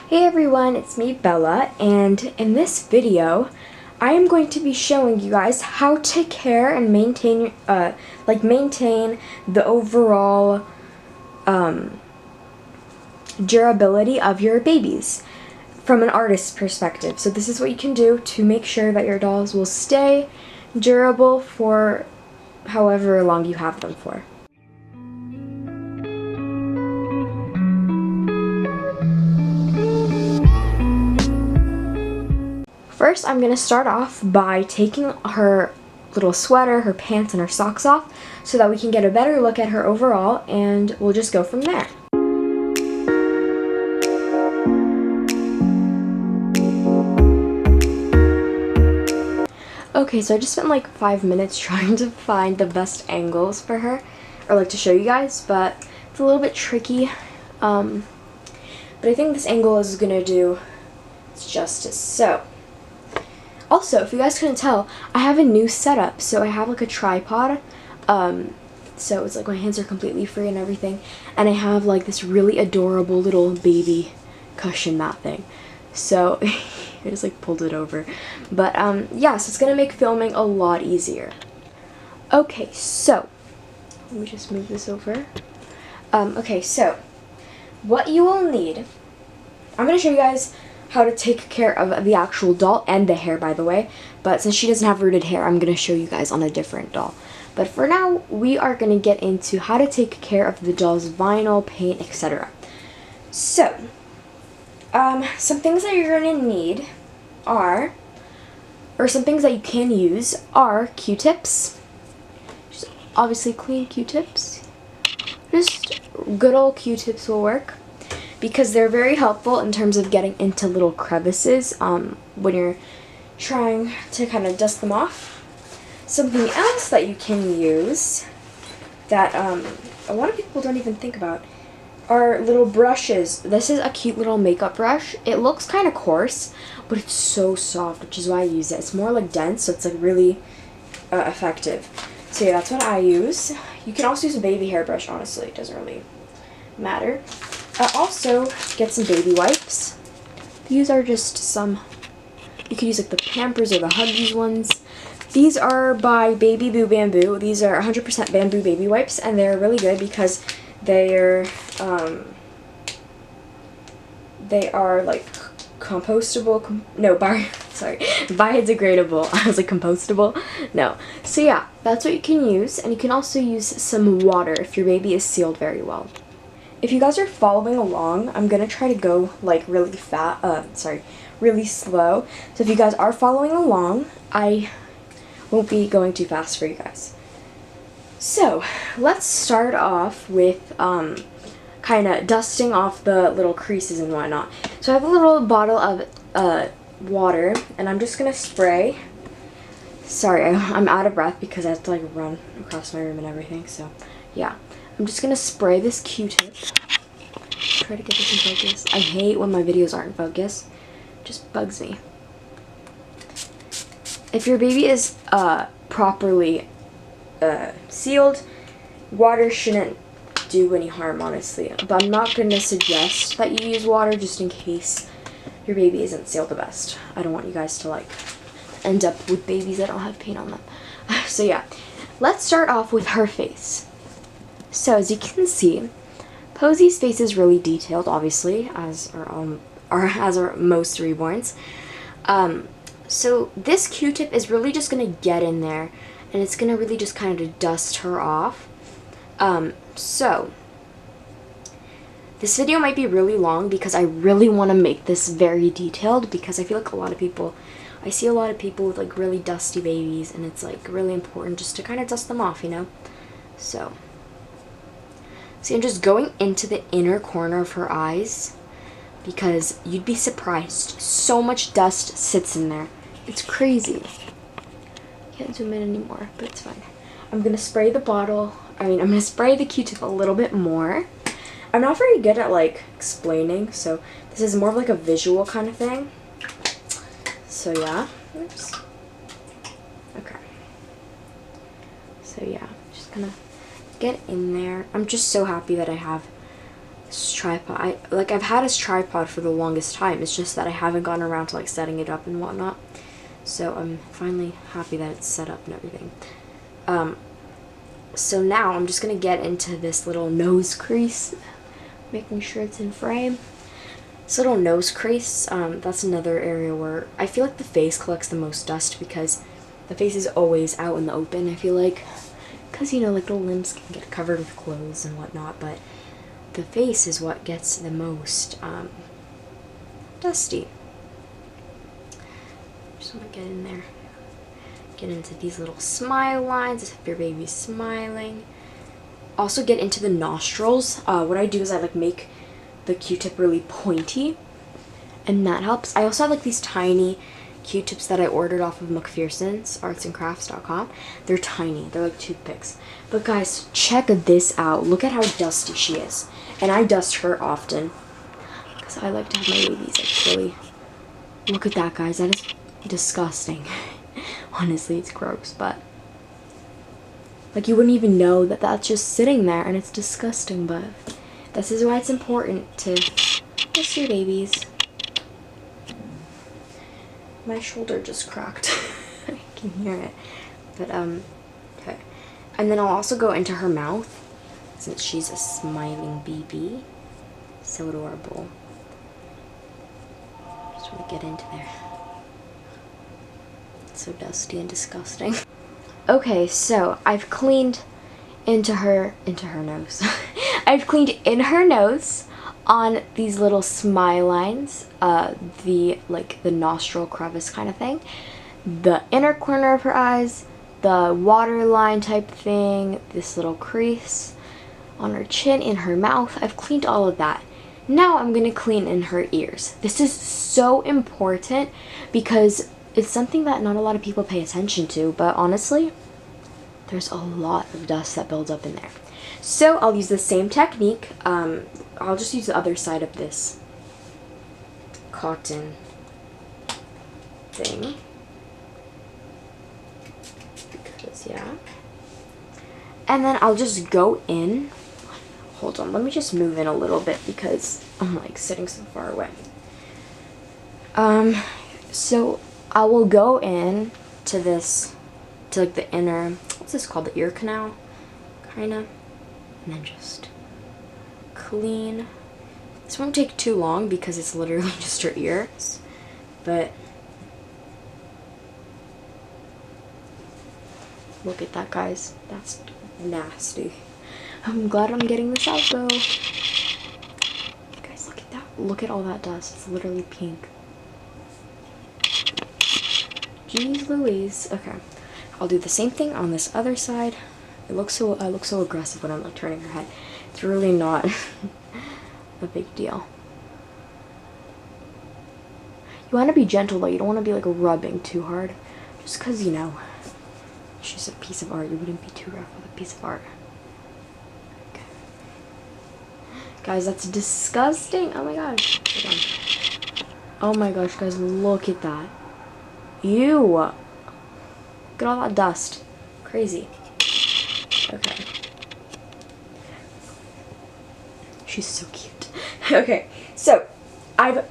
Hey everyone, it's me Bella, and in this video I am going to be showing you guys how to care and maintain maintain the overall durability of your babies from an artist's perspective. So this is what you can do to make sure that your dolls will stay durable for however long you have them for. First, I'm going to start off by taking her little sweater, her pants, and her socks off so that we can get a better look at her overall, and we'll just go from there. Okay, so I just spent like 5 minutes trying to find the best angles for her, or like to show you guys, but it's a little bit tricky. But I think this angle is going to do its justice. So, also, if you guys couldn't tell, I have a new setup. So I have like a tripod, so it's like my hands are completely free and everything, and I have like this really adorable little baby cushion mat thing. So I just like pulled it over, but yeah, so it's gonna make filming a lot easier. Okay, so let me just move this over. Okay, so what you will need, I'm gonna show you guys how to take care of the actual doll and the hair, by the way, but since she doesn't have rooted hair, I'm gonna show you guys on a different doll. But for now, we are gonna get into how to take care of the doll's vinyl, paint, etc. So, some things that you're gonna need are, or some things that you can use are Q-tips. Just obviously clean Q-tips. Just good old Q-tips will work, because they're very helpful in terms of getting into little crevices when you're trying to kind of dust them off. Something else that you can use that a lot of people don't even think about are little brushes. This is a cute little makeup brush. It looks kind of coarse, but it's so soft, which is why I use it. It's more like dense, so it's like really effective. So yeah, that's what I use. You can also use a baby hairbrush, honestly. It doesn't really matter. Also, get some baby wipes. These are just some, you could use like the Pampers or the Huggies ones. These are by Baby Boo Bamboo. These are 100% bamboo baby wipes, and they're really good because they are like compostable, biodegradable. I was like compostable? No. So yeah, that's what you can use, and you can also use some water if your baby is sealed very well. If you guys are following along, I'm gonna try to go like really slow. So if you guys are following along, I won't be going too fast for you guys. So let's start off with kind of dusting off the little creases and whatnot. So I have a little bottle of water, and I'm just gonna spray. Sorry, I'm out of breath because I have to like run across my room and everything. So yeah. I'm just gonna spray this Q-tip. Try to get this in focus. I hate when my videos aren't in focus. It just bugs me. If your baby is properly sealed, water shouldn't do any harm, honestly. But I'm not gonna suggest that you use water just in case your baby isn't sealed the best. I don't want you guys to like end up with babies that don't have paint on them. So yeah, let's start off with her face. So as you can see, Posey's face is really detailed, obviously, as are most reborns. So this Q-tip is really just gonna get in there, and it's gonna really just kind of dust her off. So this video might be really long because I really want to make this very detailed, because I feel like I see a lot of people with like really dusty babies, and it's like really important just to kind of dust them off, you know? So. See, I'm just going into the inner corner of her eyes, because you'd be surprised. So much dust sits in there. It's crazy. Can't zoom in anymore, but it's fine. I'm going to spray the I'm going to spray the Q-tip a little bit more. I'm not very good at like explaining, so this is more of like a visual kind of thing. So yeah. Oops. Okay. So yeah, just gonna get in there. I'm just so happy that I have this tripod. I've had this tripod for the longest time. It's just that I haven't gotten around to like setting it up and whatnot. So I'm finally happy that it's set up and everything. So now I'm just gonna get into this little nose crease, making sure it's in frame. This little nose crease, that's another area where I feel like the face collects the most dust because the face is always out in the open, I feel like. Because, you know, like the limbs can get covered with clothes and whatnot, but the face is what gets the most dusty. Just want to get in there. Get into these little smile lines if your baby's smiling. Also get into the nostrils. What I do is I like make the Q-tip really pointy, and that helps. I also have like these tiny Q-tips that I ordered off of McPherson's artsandcrafts.com. They're tiny. They're like toothpicks. But guys, check this out. Look at how dusty she is. And I dust her often because I like to have my babies like really. Look at that, guys. That is disgusting. Honestly, it's gross, but like you wouldn't even know that that's just sitting there, and it's disgusting, but this is why it's important to kiss your babies. My shoulder just cracked. I can hear it. But okay. And then I'll also go into her mouth since she's a smiling baby. So adorable. Just want to get into there. So dusty and disgusting. Okay, so I've cleaned into her nose. I've cleaned in her nose on these little smile lines, the nostril crevice kind of thing, the inner corner of her eyes, the waterline type thing, this little crease on her chin, in her mouth. I've cleaned all of that. Now I'm gonna clean in her ears. This is so important because it's something that not a lot of people pay attention to, but honestly, there's a lot of dust that builds up in there. So I'll use the same technique. I'll just use the other side of this cotton thing. Because, yeah. And then I'll just go in. Hold on, let me just move in a little bit because I'm like sitting so far away. So I will go in to this, to like the inner, what's this called, the ear canal, kinda, and then just clean. This won't take too long because it's literally just her ears, but look at that, guys. That's nasty. I'm glad I'm getting this out though. Guys, look at that. Look at all that dust. It's literally pink. Jeez Louise. Okay, I'll do the same thing on this other side. I look so aggressive when I'm like turning her head. It's really not a big deal. You want to be gentle though. You don't want to be like rubbing too hard, just because, you know, she's a piece of art. You wouldn't be too rough with a piece of art. Okay. Guys, that's disgusting. Oh my gosh. Hold on. Oh my gosh, guys, look at that. Ew. Look at all that dust. Crazy. Okay. She's so cute. Okay, so I've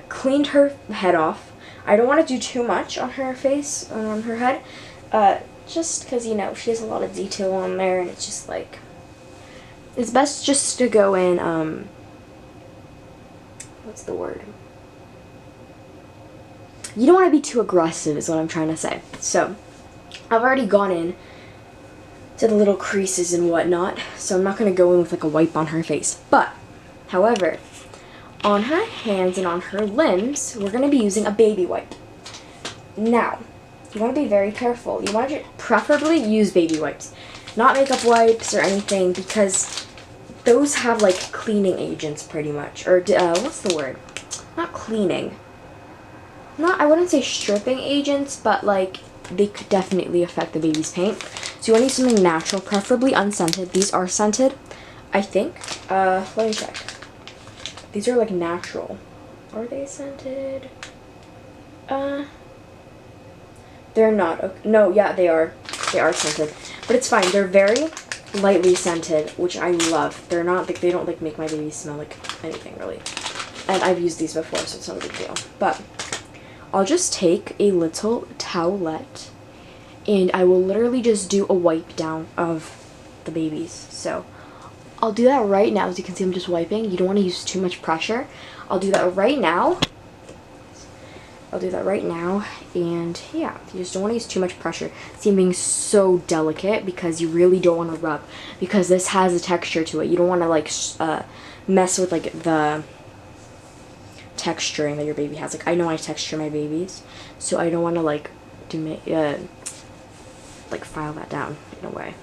cleaned her head off. I don't want to do too much on her face, on her head, just because, you know, she has a lot of detail on there, and it's just like, it's best just to go in, what's the word? You don't want to be too aggressive is what I'm trying to say. So I've already gone in to the little creases and whatnot, so I'm not going to go in with like a wipe on her face. But, however, on her hands and on her limbs, we're going to be using a baby wipe. Now, you want to be very careful. You want to preferably use baby wipes, not makeup wipes or anything, because those have like cleaning agents pretty much. Or, what's the word? Not cleaning. I wouldn't say stripping agents, but like they could definitely affect the baby's paint. So you want to use something natural, preferably unscented. These are scented, I think. Let me check. These are like natural. Are they scented? They're not. Okay. No, yeah, they are. They are scented, but it's fine. They're very lightly scented, which I love. They're not like, they don't like make my baby smell like anything really. And I've used these before, so it's not a big deal. But I'll just take a little towelette and I will literally just do a wipe down of the babies. So I'll do that right now. As you can see, I'm just wiping. You don't want to use too much pressure. I'll do that right now. And yeah, you just don't want to use too much pressure. See, I'm being so delicate because you really don't want to rub, because this has a texture to it. You don't want to like mess with like the texturing that your baby has. Like, I know I texture my babies, so I don't want to like like file that down in a way.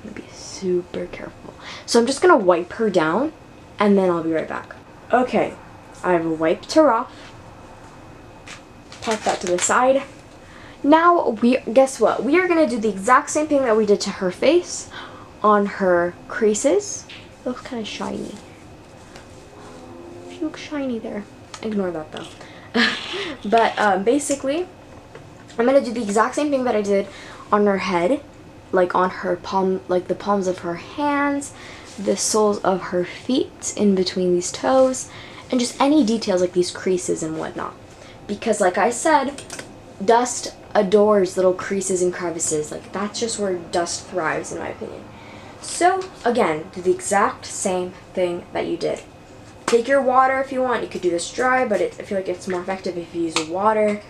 I'm gonna be super careful. So I'm just gonna wipe her down and then I'll be right back. Okay, I've wiped her off. Pop that to the side. Now guess what? We are gonna do the exact same thing that we did to her face on her creases. It looks kind of shiny. She looks shiny there. Ignore that though. But basically, I'm gonna do the exact same thing that I did on her head, like on her palm, like the palms of her hands, the soles of her feet, in between these toes, and just any details like these creases and whatnot. Because like I said, dust adores little creases and crevices. Like, that's just where dust thrives, in my opinion. So again, do the exact same thing that you did. Take your water if you want. You could do this dry, but I feel like it's more effective if you use a water.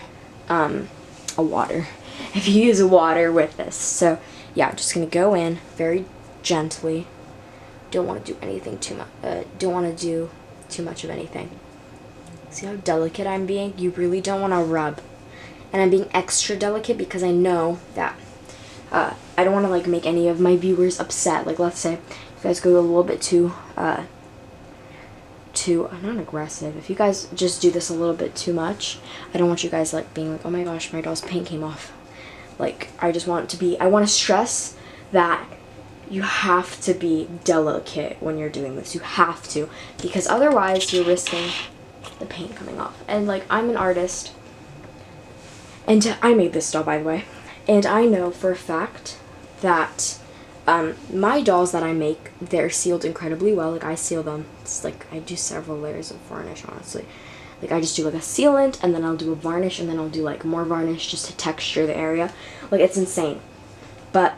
If you use water with this. So yeah, I'm just gonna go in very gently. Don't want to do anything too much. Don't want to do too much of anything. See how delicate I'm being? You really don't want to rub. And I'm being extra delicate because I know that I don't want to like make any of my viewers upset. Like, let's say if you guys go a little bit too not aggressive. If you guys just do this a little bit too much, I don't want you guys like being like, oh my gosh, my doll's paint came off. Like, I want to stress that you have to be delicate when you're doing this. You have to, because otherwise you're risking the paint coming off. And like, I'm an artist, and I made this doll, by the way, and I know for a fact that my dolls that I make, they're sealed incredibly well. Like, I seal them. It's like I do several layers of varnish, honestly. Like, I just do like a sealant, and then I'll do a varnish, and then I'll do like more varnish just to texture the area. Like, it's insane. But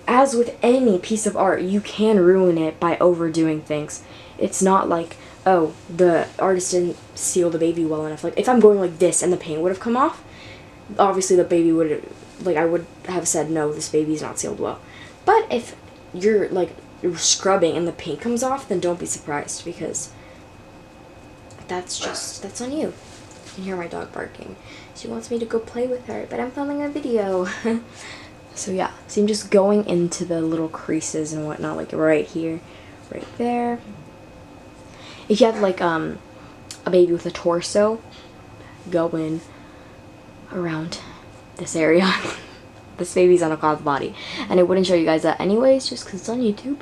as with any piece of art, you can ruin it by overdoing things. It's not like, oh, the artist didn't seal the baby well enough. Like, if I'm going like this and the paint would have come off, obviously the baby would, like, I would have said, no, this baby's not sealed well. But if you're like scrubbing and the paint comes off, then don't be surprised, because that's on you. You can hear my dog barking. She wants me to go play with her, but I'm filming a video. So yeah, so I'm just going into the little creases and whatnot, like right here, right there. If you have like a baby with a torso, go in around this area. This baby's on a cloth body, and I wouldn't show you guys that anyways, just because it's on YouTube.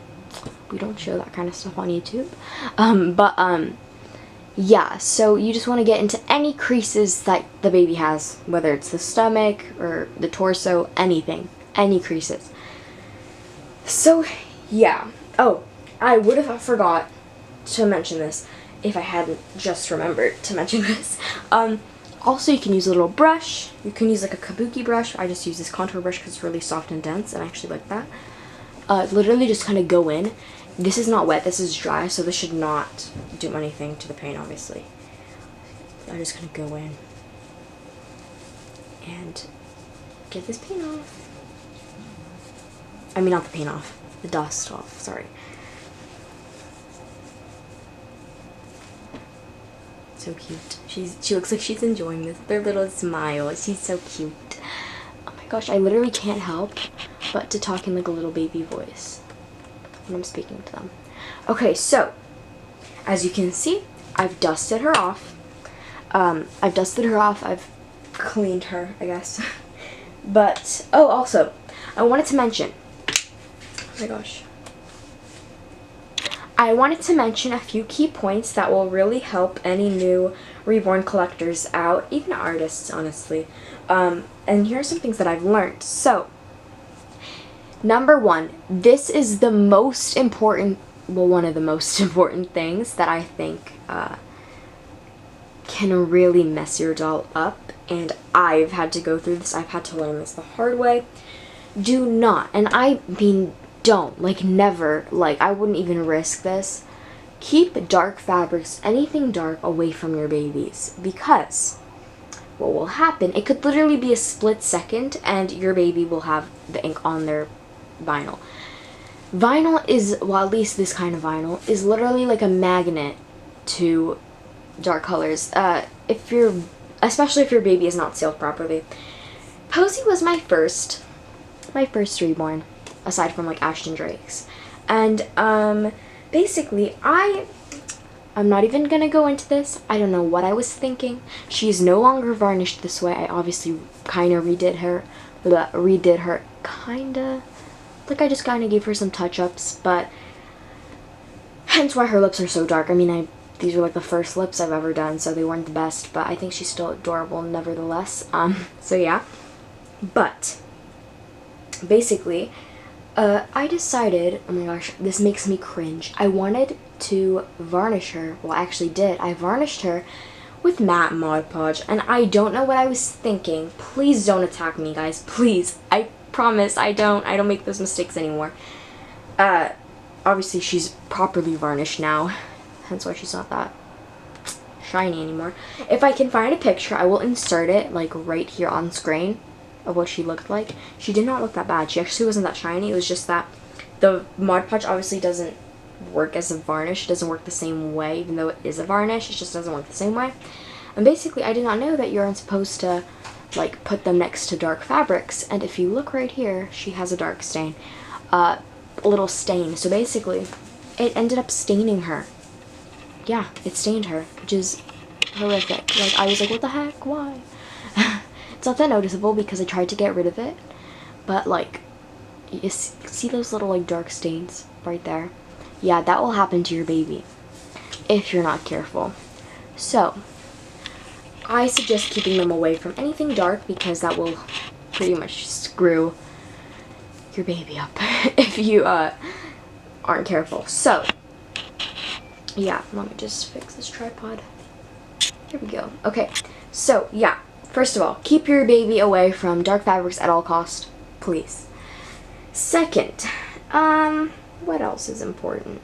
We don't show that kind of stuff on YouTube. Yeah, so you just want to get into any creases that the baby has, whether it's the stomach or the torso, anything, any creases. So yeah. Oh, I would have forgot to mention this if I hadn't just remembered to mention this. Also, you can use a little brush. You can use like a kabuki brush. I just use this contour brush because it's really soft and dense, and I actually like that. Literally just kind of go in. This is not wet, this is dry, so this should not do anything to the paint, obviously. I just kind of go in and get this paint off. I mean, not the paint off, the dust off, sorry. So cute. She looks like she's enjoying this. Their little smile. She's so cute. Oh my gosh, I literally can't help but to talk in like a little baby voice when I'm speaking to them. Okay, so as you can see, I've dusted her off. I've cleaned her, I guess. But oh, also, I wanted to mention. Oh my gosh. I wanted to mention a few key points that will really help any new Reborn collectors out, even artists, honestly. And here are some things that I've learned. So, Number one, this is the most important, well, one of the most important things that I think can really mess your doll up. And I've had to go through this. I've had to learn this the hard way. Do not, and I mean don't, like never, like I wouldn't even risk this. Keep dark fabrics, anything dark, away from your babies, because what will happen, it could literally be a split second and your baby will have the ink on their vinyl. Vinyl is, well, at least this kind of vinyl, is literally like a magnet to dark colors. Especially if your baby is not sealed properly. Posey was my first Reborn, aside from like Ashton Drake's. And basically I'm not even gonna go into this. I don't know what I was thinking. She's no longer varnished this way. I obviously kinda redid her, kinda. Like I just kinda gave her some touch-ups, but hence why her lips are so dark. I mean, these are like the first lips I've ever done, so they weren't the best, but I think she's still adorable nevertheless. So yeah. But basically, I decided, oh my gosh, this makes me cringe. I wanted to varnish her. Well, I actually did. I varnished her with matte Mod Podge, and I don't know what I was thinking. Please don't attack me, guys. Please. I promise I don't make those mistakes anymore. Obviously she's properly varnished now. Hence why she's not that shiny anymore. If I can find a picture, I will insert it like right here on screen of what she looked like. She did not look that bad. She actually wasn't that shiny. It was just that the Mod Podge obviously doesn't work as a varnish. It doesn't work the same way, even though it is a varnish. It just doesn't work the same way. And basically, I did not know that you're supposed to like put them next to dark fabrics. And if you look right here, she has a dark stain, a little stain. So basically, it ended up staining her. Yeah, it stained her, which is horrific. Like, I was like, what the heck? Why? It's not that noticeable because I tried to get rid of it, but like, you see those little like dark stains right there? Yeah, that will happen to your baby if you're not careful. So, I suggest keeping them away from anything dark because that will pretty much screw your baby up if you aren't careful. So, yeah, let me just fix this tripod. Here we go. Okay, so yeah, first of all, keep your baby away from dark fabrics at all costs, please. Second, what else is important?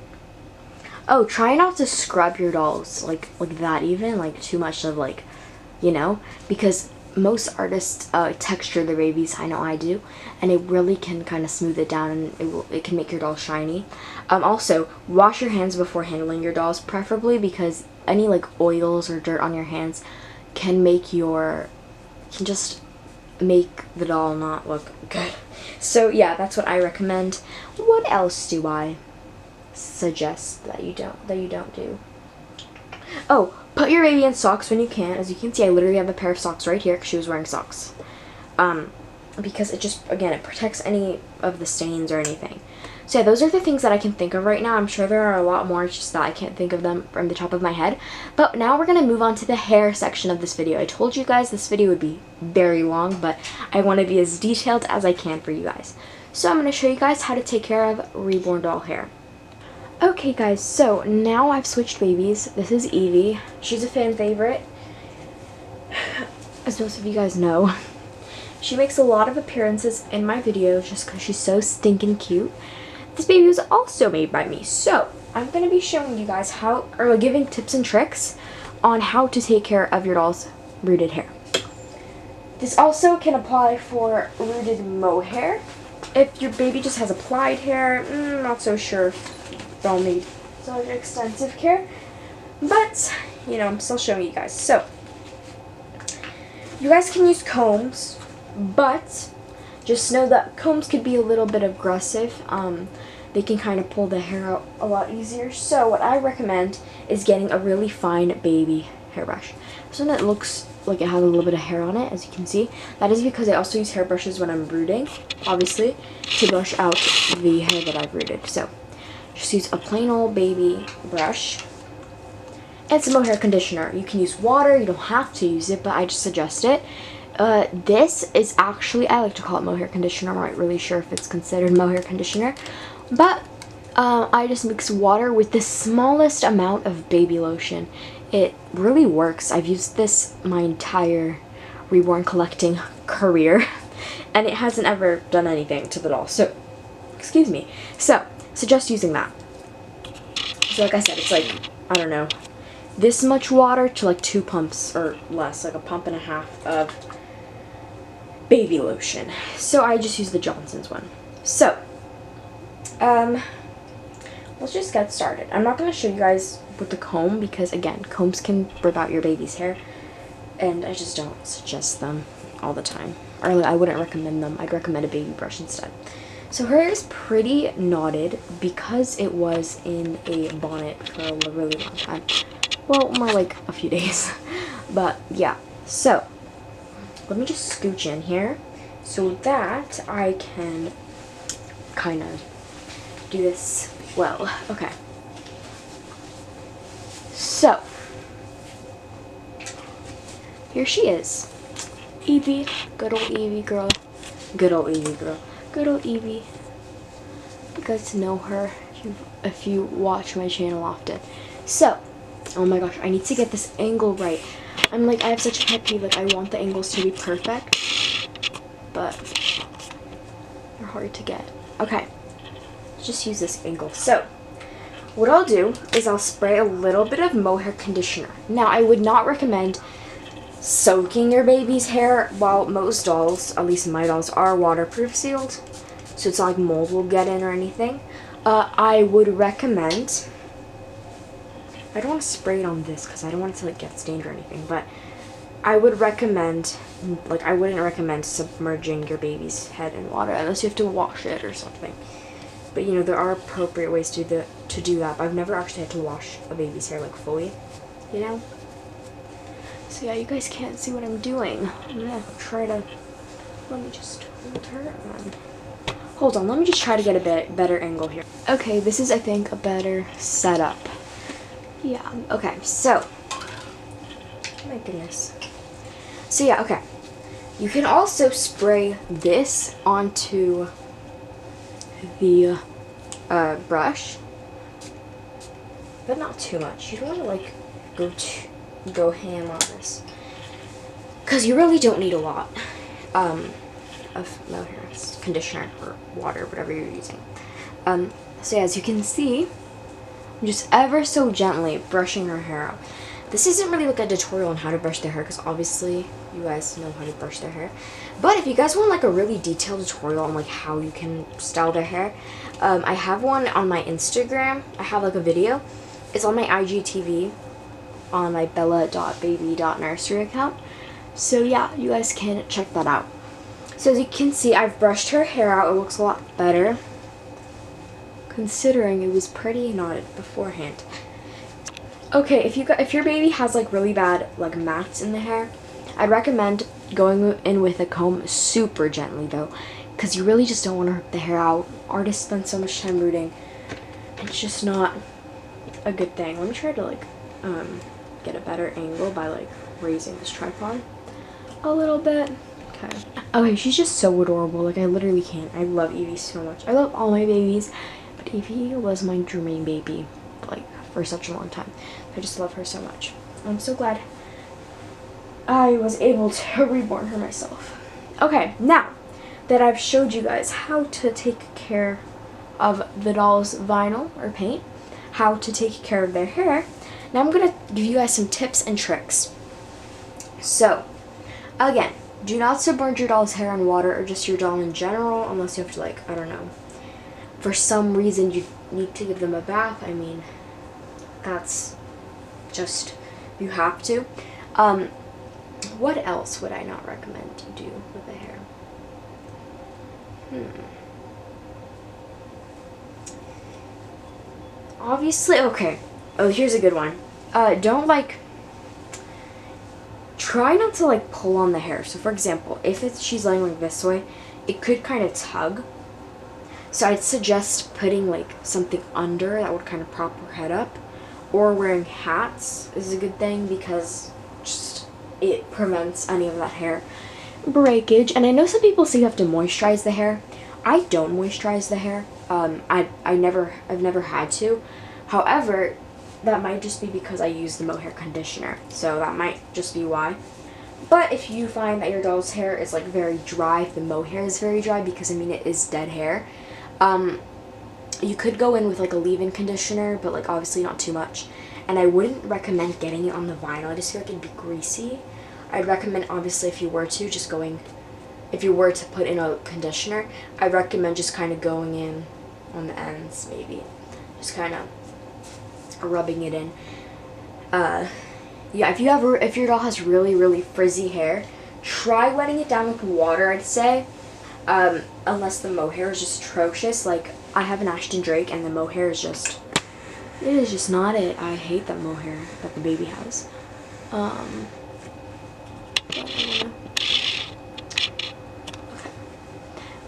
Oh, try not to scrub your dolls like that even, like too much of like, you know, because most artists texture their babies. I know I do, and it really can kind of smooth it down, and it can make your doll shiny. Also, wash your hands before handling your dolls, preferably, because any like oils or dirt on your hands can just make the doll not look good. So yeah, that's what I recommend. What else do I suggest that you don't do? Oh, put your baby in socks when you can. As you can see, I literally have a pair of socks right here because she was wearing socks. Because it just, again, it protects any of the stains or anything. So yeah, those are the things that I can think of right now. I'm sure there are a lot more, it's just that I can't think of them from the top of my head. But now we're going to move on to the hair section of this video. I told you guys this video would be very long, but I want to be as detailed as I can for you guys. So I'm going to show you guys how to take care of Reborn doll hair. Okay guys, so now I've switched babies. This is Evie. She's a fan favorite, as most of you guys know. She makes a lot of appearances in my videos just because she's so stinking cute. This baby was also made by me, so I'm going to be showing you guys giving tips and tricks on how to take care of your doll's rooted hair. This also can apply for rooted mohair. If your baby just has applied hair, not so sure if they'll need so much extensive care, but you know, I'm still showing you guys. So you guys can use combs, but just know that combs could be a little bit aggressive. They can kind of pull the hair out a lot easier. So what I recommend is getting a really fine baby hairbrush. This one that looks like it has a little bit of hair on it, as you can see. That is because I also use hairbrushes when I'm rooting, obviously, to brush out the hair that I've rooted. So just use a plain old baby brush and some mohair conditioner. You can use water, you don't have to use it, but I just suggest it. This is actually, I like to call it mohair conditioner. I'm not really sure if it's considered mohair conditioner, but I just mix water with the smallest amount of baby lotion. It really works. I've used this my entire Reborn collecting career, and it hasn't ever done anything to the doll. So, excuse me. So, suggest using that. So like I said, it's like, I don't know, this much water to like 2 pumps or less, like a pump and a half of baby lotion. So I just use the Johnson's one. So, let's just get started. I'm not going to show you guys with the comb because, again, combs can rip out your baby's hair, and I just don't suggest them all the time. Or I wouldn't recommend them. I'd recommend a baby brush instead. So her hair is pretty knotted because it was in a bonnet for a really long time. Well, more like a few days. But yeah, so let me just scooch in here so that I can kind of do this well. Okay. So here she is. Evie, good old Evie girl. Good old Evie girl. Good old Evie. You guys know her if you watch my channel often. So, oh my gosh, I need to get this angle right. I'm like, I have such a pet peeve, like I want the angles to be perfect, but they're hard to get. Okay, let's just use this angle. So, what I'll do is I'll spray a little bit of mohair conditioner. Now, I would not recommend soaking your baby's hair, while most dolls, at least my dolls, are waterproof sealed, so it's not like mold will get in or anything. I would recommend, I don't want to spray it on this because I don't want it to like get stained or anything, but I would recommend, like I wouldn't recommend submerging your baby's head in water unless you have to wash it or something. But you know, there are appropriate ways to do that, but I've never actually had to wash a baby's hair like fully, you know? So yeah, you guys can't see what I'm doing. I'm gonna try to, let me just hold her on. Hold on, let me just try to get a better angle here. Okay, this is, I think, a better setup. Yeah, okay, so, oh my goodness. So yeah, okay. You can also spray this onto the brush, but not too much. You don't want to like go ham on this, because you really don't need a lot of mohair conditioner or water, whatever you're using. So as you can see, I'm just ever so gently brushing her hair out. This isn't really like a tutorial on how to brush their hair, because obviously you guys know how to brush their hair. But if you guys want like a really detailed tutorial on like how you can style their hair, I have one on my Instagram. I have like a video. It's on my IGTV on my bella.baby.nursery account. So yeah, you guys can check that out. So as you can see, I've brushed her hair out. It looks a lot better, considering it was pretty knotted beforehand. Okay, if your baby has like really bad like mats in the hair, I'd recommend going in with a comb super gently though, because you really just don't want to rip the hair out. Artists spend so much time rooting. It's just not a good thing. Let me try to like get a better angle by like raising this tripod a little bit. Okay. Okay, she's just so adorable. Like I literally can't. I love Evie so much. I love all my babies, but Evie was my dreaming baby like for such a long time. I just love her so much. I'm so glad I was able to reborn her myself. Okay, now that I've showed you guys how to take care of the doll's vinyl or paint, how to take care of their hair, now I'm going to give you guys some tips and tricks. So, again, do not submerge your doll's hair in water, or just your doll in general, unless you have to like, I don't know, for some reason you need to give them a bath. I mean, that's just, you have to. What else would I not recommend you do with the hair? Obviously, okay. Oh, here's a good one. Don't like, try not to like pull on the hair. So for example, if she's laying like this way, it could kind of tug. So I'd suggest putting like something under that would kind of prop her head up, or wearing hats is a good thing, because just it prevents any of that hair breakage. And I know some people say you have to moisturize the hair. I don't moisturize the hair. I've never had to. However, that might just be because I use the mohair conditioner, so that might just be why. But if you find that your doll's hair is like very dry, if the mohair is very dry, because I mean it is dead hair, you could go in with like a leave-in conditioner, but like obviously not too much. And I wouldn't recommend getting it on the vinyl. I just feel like it'd be greasy. I'd recommend, obviously, if you were to put in a conditioner, I'd recommend just kind of going in on the ends, maybe. Just kind of rubbing it in. Yeah, if your doll has really, really frizzy hair, try wetting it down with water, I'd say. Unless the mohair is just atrocious. Like, I have an Ashton Drake, and the mohair is just... It is just not it. I hate that mohair that the baby has.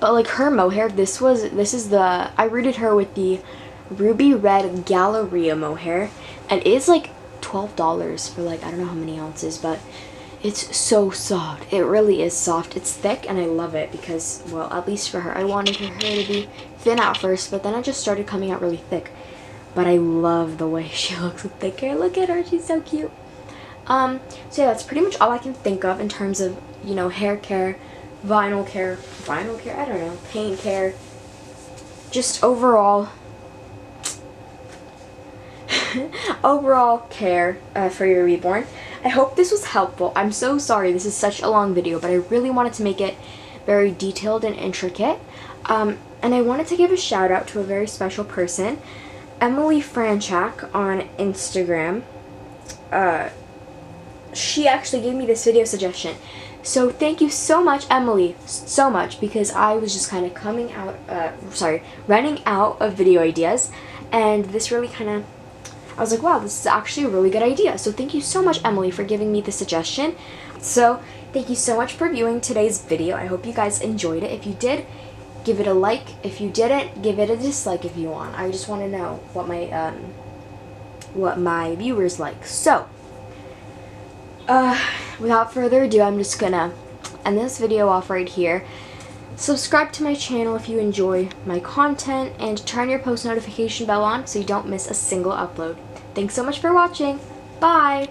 But like her mohair, this is the, I rooted her with the Ruby Red Galleria mohair, and it is like $12 for like, I don't know how many ounces, but it's so soft. It really is soft. It's thick, and I love it because, well, at least for her, I wanted her hair to be thin at first, but then it just started coming out really thick. But I love the way she looks with thick hair. Look at her, she's so cute. So yeah, that's pretty much all I can think of in terms of, you know, hair care, vinyl care, I don't know, paint care, just overall care for your Reborn. I hope this was helpful. I'm so sorry this is such a long video, but I really wanted to make it very detailed and intricate. And I wanted to give a shout out to a very special person, Emily Franchak on Instagram. She actually gave me this video suggestion. So thank you so much, Emily, so much, because I was just kind of running out of video ideas, and this really kind of, I was like, wow, this is actually a really good idea. So thank you so much, Emily, for giving me the suggestion. So thank you so much for viewing today's video. I hope you guys enjoyed it. If you did, give it a like. If you didn't, give it a dislike if you want. I just want to know what my viewers like. So without further ado, I'm just gonna end this video off right here. Subscribe to my channel if you enjoy my content, and turn your post notification bell on so you don't miss a single upload. Thanks so much for watching. Bye!